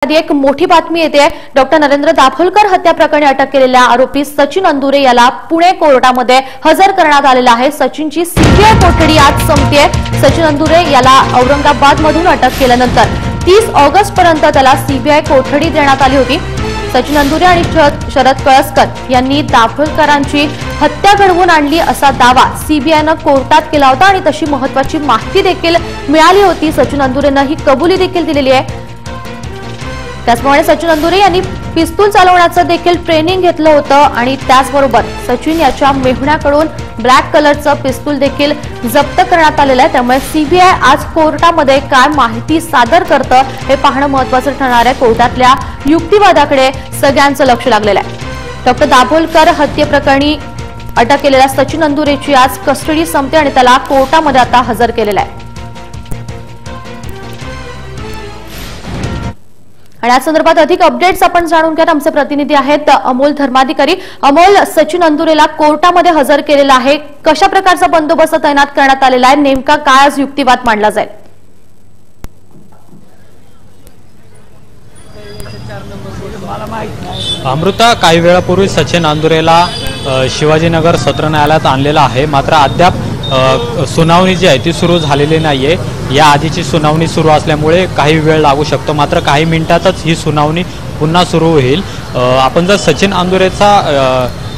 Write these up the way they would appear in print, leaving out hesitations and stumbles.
आधी एक मोठी बातमी येते। डॉक्टर नरेंद्र दाभोलकर हत्या प्रकरणी अटक केलेल्या आरोपी सचिन अंदुरे याला पुणे कोर्टामध्ये हजर करण्यात आलेला आहे। सचिनची सीबीआय कोठडी आज संपते। सचिन अंदुरे याला औरंगाबादमधून अटक केल्यानंतर 30 ऑगस्ट पर्यंत त्याला सीबीआय कोठडी देण्यात आली होती। सचिन अंदुरे आणि शरद कळसकर यांनी दाभोलकरांची हत्या घडवून आणली असा दावा सीबीआयने कोर्टात केला होता आणि तशी महत्त्वाची माहिती देखील मिळाली होती। सचिन अंदुरेने ही कबुली देखील दिलेली आहे। त्याचप्रमाणे सचिन अंदुरे यांनी पिस्तूल चालवण्याचं देखील ट्रेनिंग घेतलं होतं आणि त्याचबरोबर सचिन याच्या मेहुण्याकडून ब्लॅक कलरचं पिस्तूल देखील जप्त करण्यात आलेलं आहे। त्यामुळे सीबीआय आज कोर्टामध्ये काय माहिती सादर करतं हे पाहणं महत्त्वाचं ठरणार आहे। कोर्टातल्या युक्तिवादाकडे सगळ्यांचं लक्ष लागलेलं आहे। डॉक्टर दाभोलकर हत्येप्रकरणी अटक केलेल्या सचिन अंदुरेची आज कस्टडी संपते आणि त्याला कोर्टामध्ये आता हजर केलेलं आहे। आणि या संदर्भात अधिक अपडेट्स आपण जाणून घेत आमचे प्रतिनिधी आहेत अमोल धर्माधिकारी। अमोल, सचिन अंदुरेला कोर्टामध्ये हजर केलेला आहे, कशा प्रकारचा बंदोबस्त तैनात करण्यात आलेला आहे, नेमका काय आज युक्तिवाद मांडला जाईल? अमृता, काही वेळापूर्वी सचिन अंदुरेला शिवाजीनगर सत्र न्यायालयात आणलेला आहे, मात्र अद्याप सुनावणी जी आहे ती सुरू झालेली नाहीये। या आधीची सुनावणी सुरू असल्यामुळे काही वेळ लागू शकतो, मात्र काही मिनिटातच ही सुनावणी पुन्हा सुरू होईल। आपण जर सचिन अंदुरेचा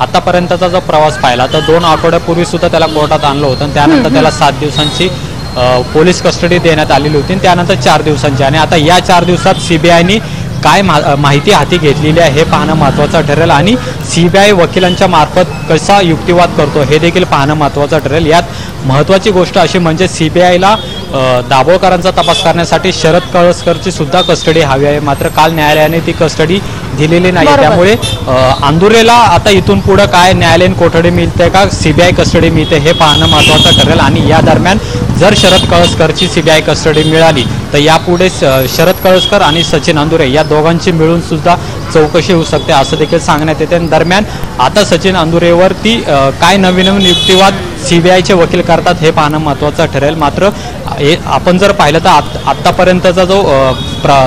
आतापर्यंतचा जो प्रवास पाहिला तर 2 आठवड्यापूर्वी सुद्धा त्याला कोर्टात आणलं होतं आणि त्यानंतर त्याला 7 दिवसांची पोलीस कस्टडी देण्यात आलेली होती, त्यानंतर 4 दिवसांची। आणि आता या 4 दिवसात सीबीआयने काय माहिती हाती घेतलेली आहे हे पाहणं महत्त्वाचं ठरेल आणि सीबीआय वकिलांच्या मार्फत कसा युक्तिवाद करतो हे देखील पाहणं महत्त्वाचं ठरेल। यात महत्त्वाची गोष्ट अशी म्हणजे सीबीआयला दाभोलकरांचा तपास करण्यासाठी शरद कळसकरची सुद्धा कस्टडी हवी आहे, मात्र काल न्यायालयाने ती कस्टडी दिलेली नाही। त्यामुळे अंदुरेला आता इथून पुढे काय न्यायालयीन कोठडी मिळते का सीबीआय कस्टडी मिळते हे पाहणं महत्त्वाचं ठरेल। आणि या दरम्यान जर शरद कळसकरची सीबीआय कस्टडी मिळाली तर यापुढे शरद कळसकर आणि सचिन अंदुरे या दोघांची मिळून सुद्धा चौकशी होऊ शकते असं देखील सांगण्यात येते। दरम्यान आता सचिन अंदुरेवरती काय नवीन युक्तिवाद सीबीआयचे वकील करतात हे पाहणं महत्त्वाचं ठरेल। मात्र आपण जर पाहिलं तर आतापर्यंतचा जो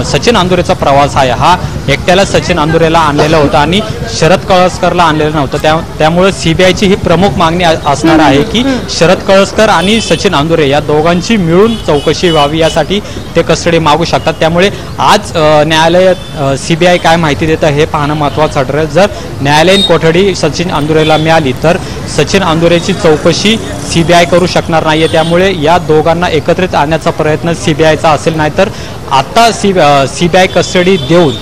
सचिन अंदुरेचा प्रवास आहे हा एकट्याला सचिन अंदुरेला आणलेला होता आणि शरद कळसकरला आणलेलं नव्हतं। त्यामुळे सीबीआयची ही प्रमुख मागणी असणार आहे की शरद कळसकर आणि सचिन अंदुरे या दोघांची मिळून चौकशी व्हावी, यासाठी ते कस्टडी मागू शकतात। त्यामुळे आज न्यायालयात सीबीआय काय माहिती देतं हे पाहणं महत्त्वाचं ठरेल। जर न्यायालयीन कोठडी सचिन अंदुरेला मिळाली तर सचिन अंदुरेची चौकशी सीबीआय करू शकणार नाहीये, त्यामुळे या दोघांना एकत्रित आणण्याचा प्रयत्न सीबीआयचा असेल। नाहीतर आता सीबीआय कस्टडी देऊन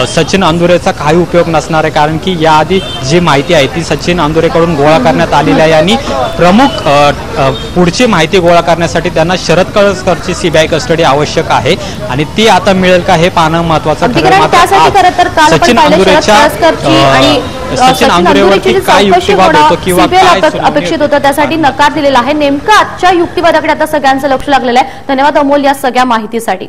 सचिन अंदुरेचा काही उपयोग नसणार आहे, कारण की याआधी जी माहिती आहे ती सचिन अंदुरेकडून गोळा करण्यात आलेली आहे आणि प्रमुख पुढची माहिती गोळा करण्यासाठी त्यांना शरद कळसकरची सीबीआय कस्टडी आवश्यक आहे आणि ती आता मिळेल का हे पाहणं महत्त्वाचं ठरेल। सचिन अंदुरेवरती काय युक्तिवाद होतो किंवा काय अपेक्षित होतं त्यासाठी नकार दिलेला आहे। नेमका आजच्या युक्तिवादाकडे आता सगळ्यांचं लक्ष लागलेलं आहे। धन्यवाद अमोल या सगळ्या माहितीसाठी।